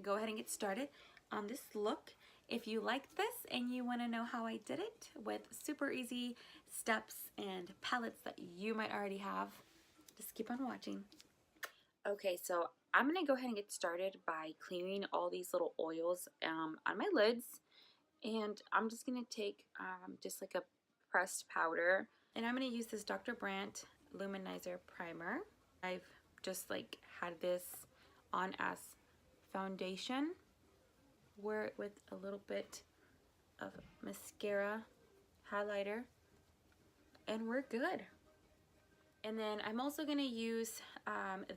go ahead and get started on this look. If you like this and you want to know how I did it with super easy steps and palettes that you might already have, just keep on watching. Okay, so I'm going to go ahead and get started by clearing all these little oils on my lids. And I'm just going to take just like a pressed powder. And I'm going to use this Dr. Brandt Luminizer Primer. I've just like had this on as foundation. Wear it with a little bit of mascara, highlighter, and we're good. And then I'm also going to use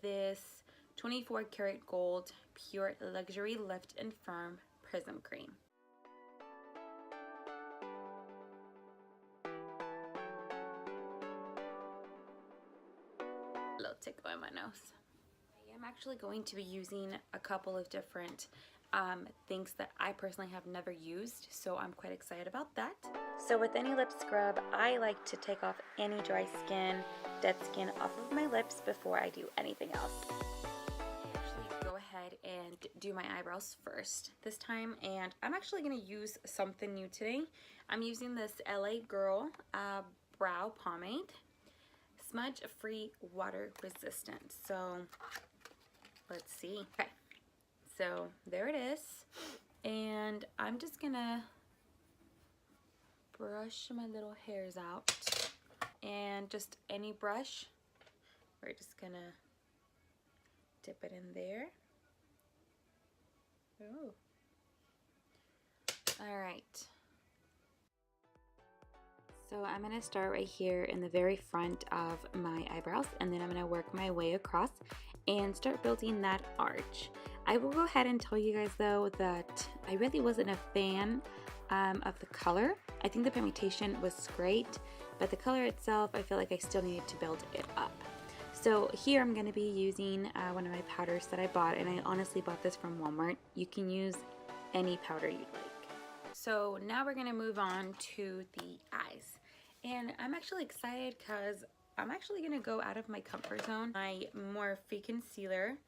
this 24 karat gold pure luxury lift and firm prism cream. A little tickle in my nose. I am actually going to be using a couple of different things that I personally have never used, so I'm quite excited about that. So with any lip scrub, I like to take off any dry skin, dead skin off of my lips before I do anything else. I actually go ahead and do my eyebrows first this time, and I'm actually going to use something new today. I'm using this LA Girl brow pomade, smudge free, water resistant. So let's see. Okay, so there it is, and I'm just gonna brush my little hairs out, and just any brush, we're just gonna dip it in there. Oh, all right. So I'm going to start right here in the very front of my eyebrows, and then I'm going to work my way across and start building that arch. I will go ahead and tell you guys though that I really wasn't a fan of the color. I think the pigmentation was great, but the color itself, I feel like I still needed to build it up. So here I'm going to be using one of my powders that I bought, and I honestly bought this from Walmart. You can use any powder you'd like. So now we're going to move on to the eyes. And I'm actually excited because I'm actually going to go out of my comfort zone. My Morphe concealer,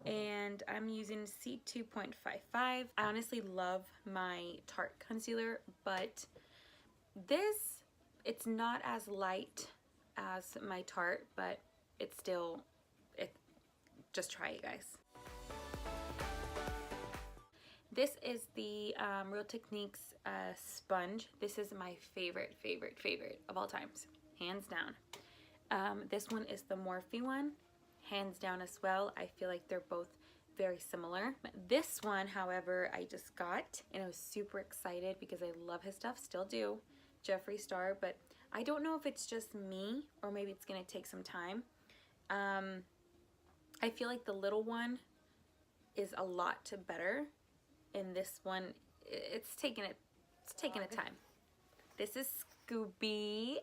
and I'm using C2.55. I honestly love my Tarte concealer, but this, it's not as light as my Tarte, but it's still, just try it, guys. This is the Real Techniques sponge. This is my favorite of all times, hands down. This one is the Morphe one, hands down as well. I feel like they're both very similar. This one, however, I just got, and I was super excited because I love his stuff, still do, Jeffree Star, but I don't know if it's just me or maybe it's gonna take some time. I feel like the little one is a lot better. And this one, it's taking a time. This is Scooby.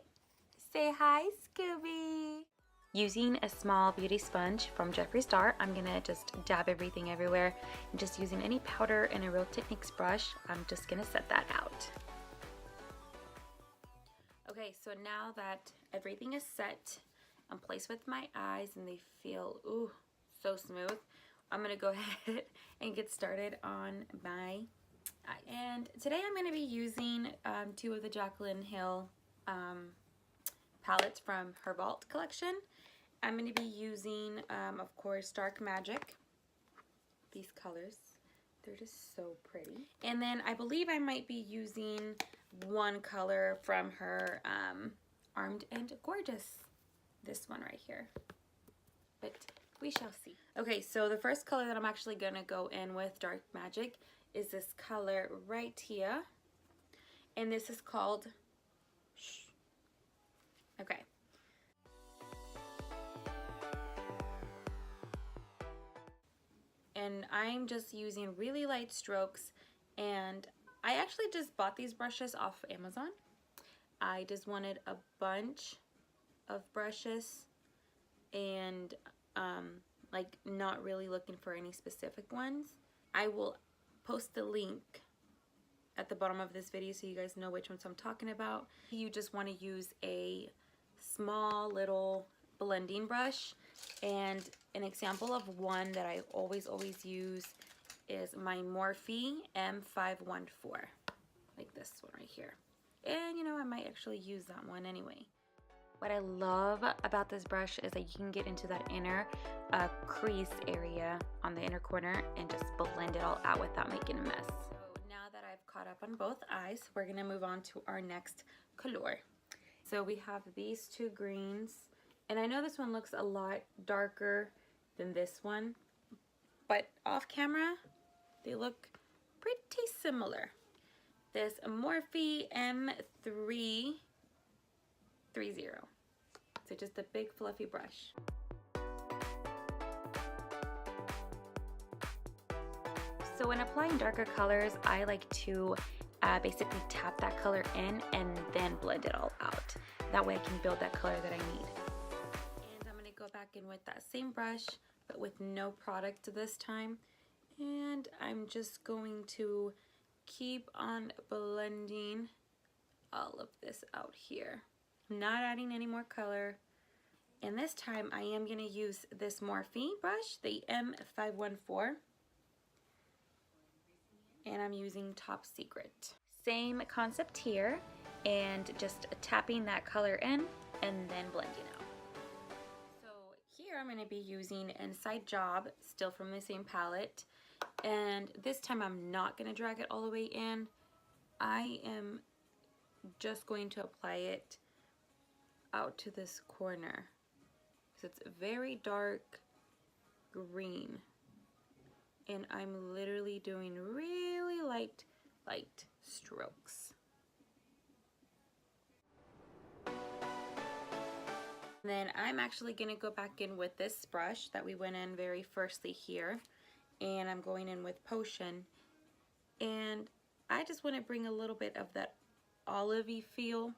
Say hi, Scooby. Using a small beauty sponge from Jeffree Star, I'm gonna just dab everything everywhere. And just using any powder and a Real Techniques brush, I'm just gonna set that out. Okay, so now that everything is set, I'm placed with my eyes and they feel, ooh, so smooth. I'm gonna go ahead and get started on my eye. And today I'm gonna be using two of the Jaclyn Hill palettes from her Vault collection. I'm gonna be using, of course, Dark Magic. These colors, they're just so pretty. And then I believe I might be using one color from her Armed and Gorgeous. This one right here. But we shall see. Okay, so the first color that I'm actually gonna go in with Dark Magic is this color right here, and this is called Shh. Okay. And I'm just using really light strokes, and I actually just bought these brushes off Amazon. I just wanted a bunch of brushes, and like not really looking for any specific ones. I will post the link at the bottom of this video so you guys know which ones I'm talking about. You just want to use a small little blending brush, and an example of one that I always use is my Morphe M514, like this one right here. And you know, I might actually use that one anyway. What I love about this brush is that you can get into that inner crease area on the inner corner and just blend it all out without making a mess. So now that I've caught up on both eyes, we're gonna move on to our next color. So we have these two greens, and I know this one looks a lot darker than this one, but off camera, they look pretty similar. This Morphe M330. So just a big fluffy brush. So when applying darker colors, I like to basically tap that color in and then blend it all out. That way I can build that color that I need. And I'm going to go back in with that same brush, but with no product this time. And I'm just going to keep on blending all of this out here. I'm not adding any more color. And this time I am going to use this Morphe brush, the M514. And I'm using Top Secret. Same concept here, and just tapping that color in and then blending out. So here I'm going to be using Inside Job, still from the same palette. And this time I'm not going to drag it all the way in. I am just going to apply it out to this corner. So it's very dark green. And I'm literally doing really light strokes. And then I'm actually going to go back in with this brush that we went in very firstly here. And I'm going in with Potion. And I just want to bring a little bit of that olivey feel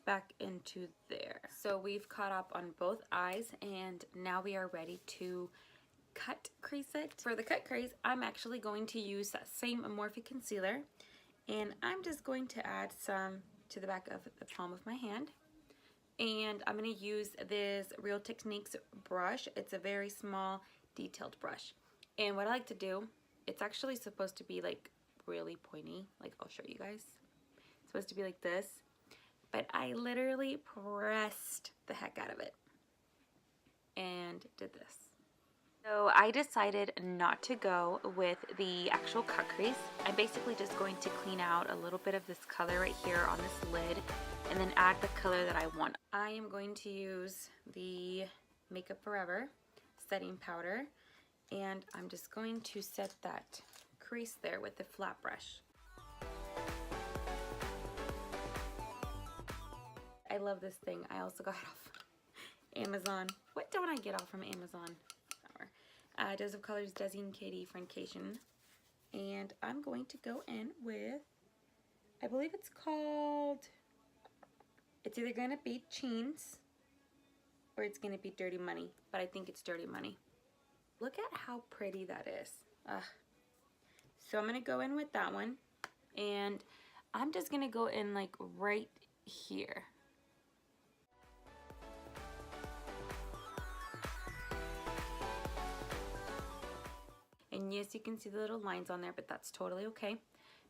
back into there. So we've caught up on both eyes, and now we are ready to cut crease it. For the cut crease, I'm actually going to use that same Morphe concealer, and I'm just going to add some to the back of the palm of my hand. And I'm going to use this Real Techniques brush. It's a very small detailed brush. And what I like to do, it's actually supposed to be like really pointy. Like, I'll show you guys. It's supposed to be like this, but I literally pressed the heck out of it and did this. So I decided not to go with the actual cut crease. I'm basically just going to clean out a little bit of this color right here on this lid and then add the color that I want. I am going to use the Makeup Forever setting powder, and I'm just going to set that crease there with the flat brush. I love this thing. I also got it off Amazon. What don't I get off from Amazon? Dose of Colors Desi and Katie Friendcation. And I'm going to go in with, I believe it's called, it's either going to be Cheens or it's going to be Dirty Money. But I think it's Dirty Money. Look at how pretty that is. So I'm going to go in with that one. And I'm just going to go in like right here. And yes, you can see the little lines on there, but that's totally okay,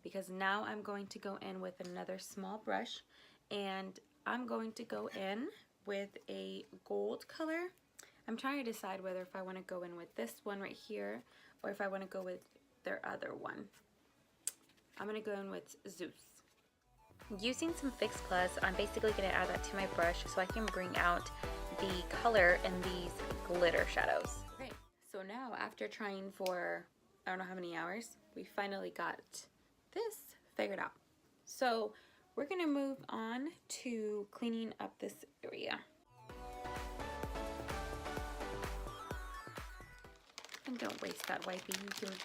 because now I'm going to go in with another small brush, and I'm going to go in with a gold color. I'm trying to decide whether if I want to go in with this one right here or if I want to go with their other one. I'm going to go in with Zeus. Using some Fix Plus, I'm basically going to add that to my brush so I can bring out the color in these glitter shadows. Okay, so now after trying for I don't know how many hours, we finally got this figured out. So we're going to move on to cleaning up this area. And don't waste that wiping, you can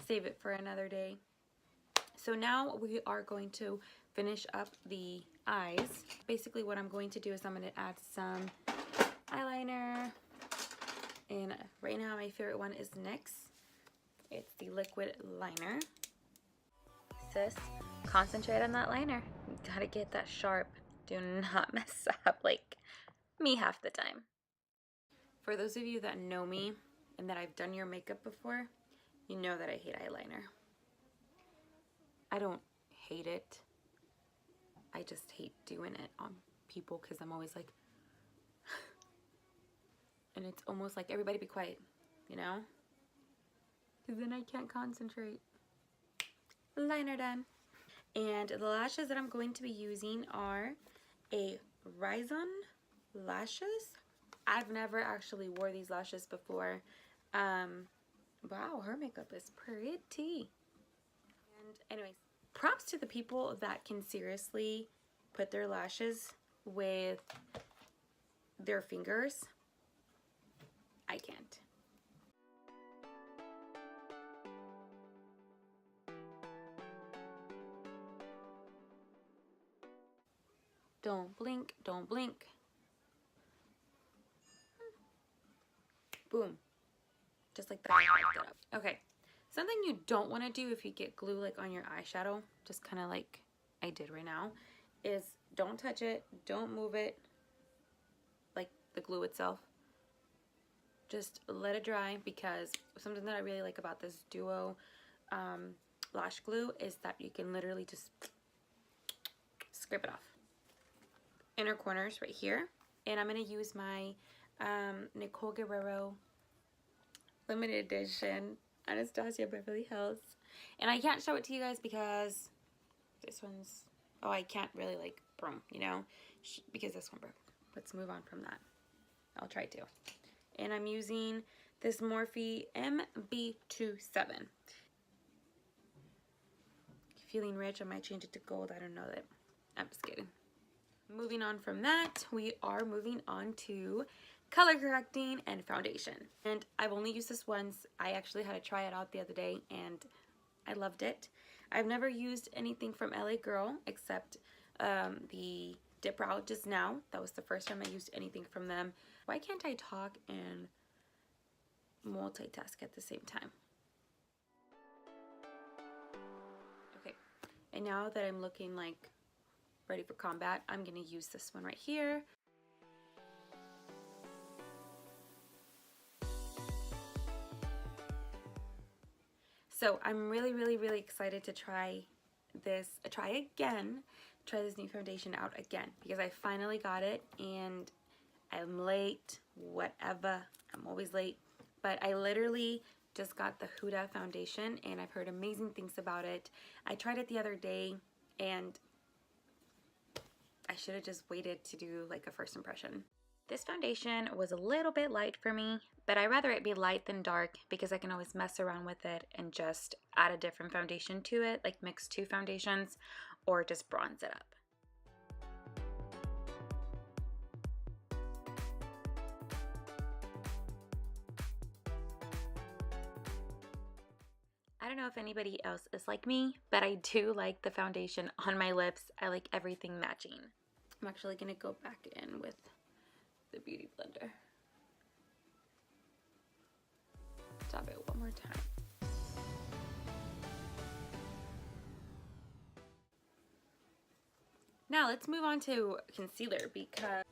save it for another day. So now we are going to finish up the eyes. Basically what I'm going to do is I'm going to add some eyeliner, and right now my favorite one is NYX. It's the liquid liner. Sis, concentrate on that liner. You gotta get that sharp. Do not mess up like me half the time. For those of you that know me and that I've done your makeup before, You know that I hate eyeliner. I don't hate it. I just hate doing it on people because I'm always like, and it's almost like everybody be quiet, you know? Because then I can't concentrate. Liner done. And the lashes that I'm going to be using are a Rizon lashes. I've never actually wore these lashes before. Wow, her makeup is pretty. And anyways, props to the people that can seriously put their lashes with their fingers. I can't. Don't blink, don't blink. Boom. Just like that. Okay. Something you don't want to do if you get glue like on your eyeshadow, just kind of like I did right now, is don't touch it, don't move it, like the glue itself. Just let it dry, because something that I really like about this Duo lash glue is that you can literally just scrape it off. Inner corners right here. And I'm going to use my Nicole Guerrero limited edition Anastasia Beverly Hills. And I can't show it to you guys because this one's, oh, I can't really like, boom, you know, because this one broke. Let's move on from that. I'll try to. And I'm using this Morphe MB27. Feeling rich, I might change it to gold. I don't know that. I'm just kidding. Moving on from that, we are moving on to color correcting and foundation. And I've only used this once. I actually had to try it out the other day and I loved it. I've never used anything from LA Girl except the Dip Brow just now. That was the first time I used anything from them. Why can't I talk and multitask at the same time? Okay, and now that I'm looking like ready for combat, I'm gonna use this one right here. So I'm really excited to try this, try this new foundation out again, because I finally got it and I'm late, whatever, I'm always late, but I literally just got the Huda foundation and I've heard amazing things about it. I tried it the other day and I should have just waited to do like a first impression. This foundation was a little bit light for me, but I'd rather it be light than dark because I can always mess around with it and just add a different foundation to it, like mix two foundations or just bronze it up. I don't know if anybody else is like me, but I do like the foundation on my lips. I like everything matching. I'm actually going to go back in with the Beauty Blender. Dab it one more time. Now let's move on to concealer, because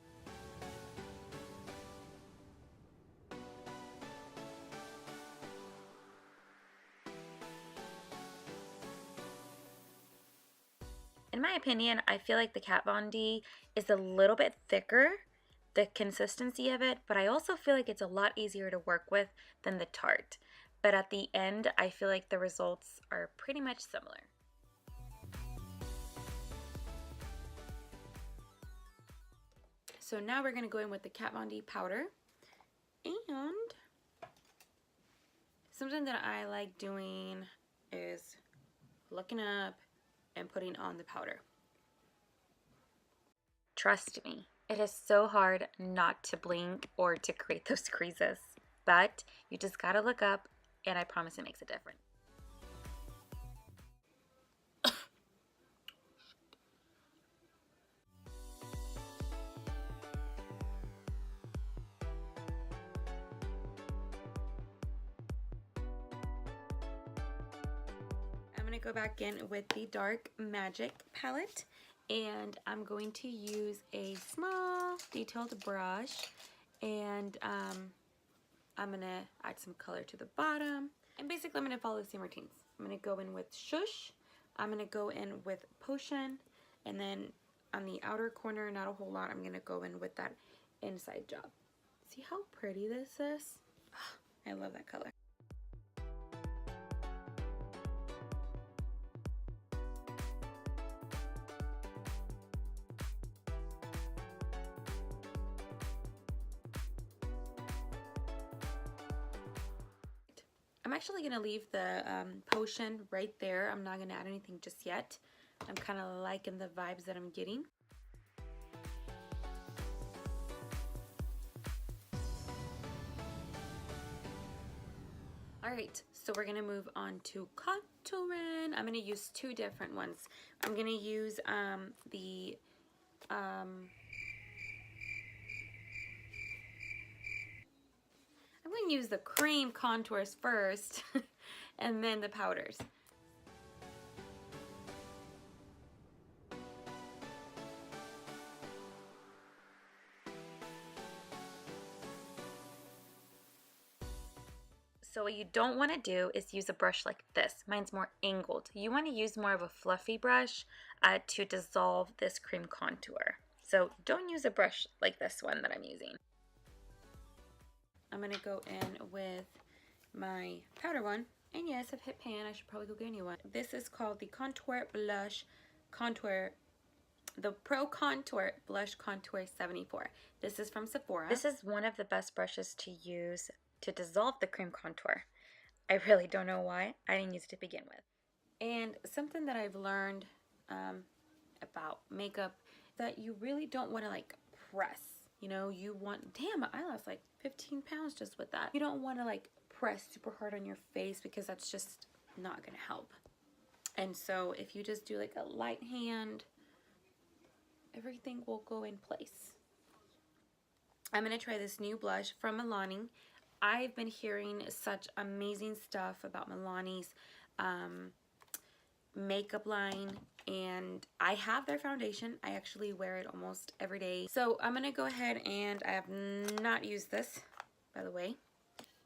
in my opinion, I feel like the Kat Von D is a little bit thicker, the consistency of it, but I also feel like it's a lot easier to work with than the Tarte. But at the end, I feel like the results are pretty much similar. So now we're going to go in with the Kat Von D powder. And something that I like doing is looking up and putting on the powder. Trust me, it is so hard not to blink or to create those creases, but you just gotta look up and I promise it makes a difference. I'm gonna go back in with the Dark Magic palette and I'm going to use a small detailed brush and I'm gonna add some color to the bottom And basically I'm going to follow the same routines. I'm going to go in with Shush, I'm going to go in with Potion, and then on the outer corner, not a whole lot, I'm going to go in with that inside job. See how pretty this is? I love that color. I'm actually going to leave the potion right there. I'm not going to add anything just yet. I'm kind of liking the vibes that I'm getting. Alright, so we're going to move on to contouring. I'm going to use two different ones. I'm going to use I'm going to use the cream contours first and then the powders. So what you don't want to do is use a brush like this. Mine's more angled. You want to use more of a fluffy brush to dissolve this cream contour. So don't use a brush like this one that I'm using. I'm going to go in with my powder one. And yes, I've hit pan. I should probably go get a new one. This is called the the Pro Contour Blush Contour 74. This is from Sephora. This is one of the best brushes to use to dissolve the cream contour. I really don't know why. I didn't use it to begin with. And something that I've learned about makeup, that you really don't want to like press. You know, you want, damn, I lost like 15 pounds just with that. You don't want to like press super hard on your face because that's just not going to help. And so if you just do like a light hand, everything will go in place. I'm going to try this new blush from Milani. I've been hearing such amazing stuff about Milani's makeup line, and I have their foundation. I actually wear it almost every day. So I'm going to go ahead, and I have not used this, by the way.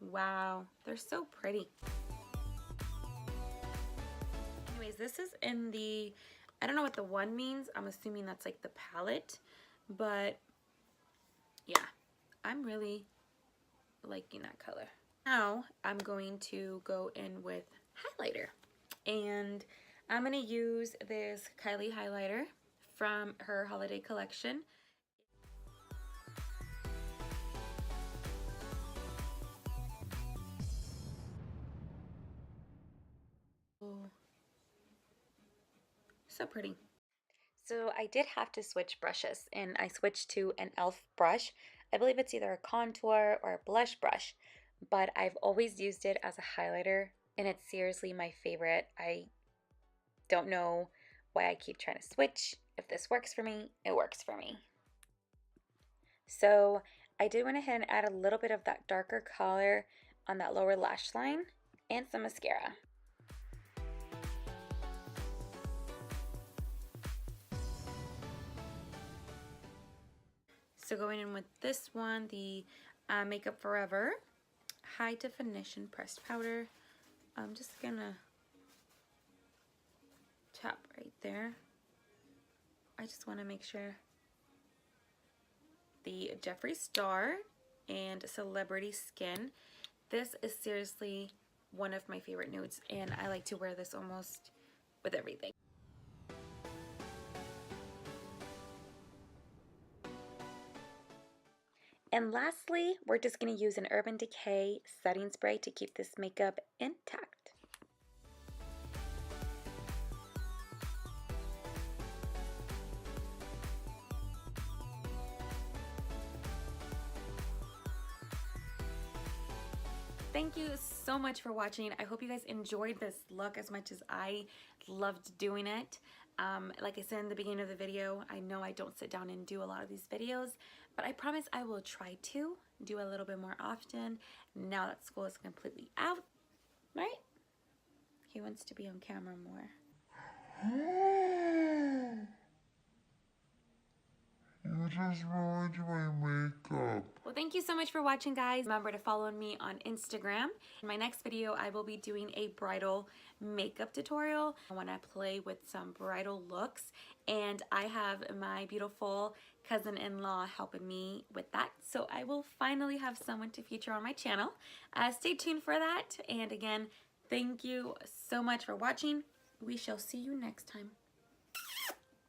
Wow, they're so pretty. Anyways, this is in the, I don't know what the one means. I'm assuming that's like the palette, but yeah, I'm really liking that color. Now I'm going to go in with highlighter, and I'm going to use this Kylie Highlighter from her holiday collection. Oh, so pretty. So I did have to switch brushes, and I switched to an e.l.f. brush. I believe it's either a contour or a blush brush, but I've always used it as a highlighter, and it's seriously my favorite. I don't know why I keep trying to switch. If this works for me, it works for me. So I did went ahead and add a little bit of that darker color on that lower lash line and some mascara. So going in with this one, the Makeup Forever High Definition Pressed Powder. I'm just gonna tap right there. I just want to make sure. The Jeffree Star and Celebrity Skin. This is seriously one of my favorite nudes, and I like to wear this almost with everything. And lastly, we're just going to use an Urban Decay setting spray to keep this makeup intact. Thank you so much for watching. I hope you guys enjoyed this look as much as I loved doing it. Like I said in the beginning of the video, I know I don't sit down and do a lot of these videos, but I promise I will try to do a little bit more often now that school is completely out, right? He wants to be on camera more. You just ruined my makeup. Well, thank you so much for watching, guys. Remember to follow me on Instagram. In my next video, I will be doing a bridal makeup tutorial. I want to play with some bridal looks, and I have my beautiful cousin-in-law helping me with that. So I will finally have someone to feature on my channel. Stay tuned for that. And again, thank you so much for watching. We shall see you next time.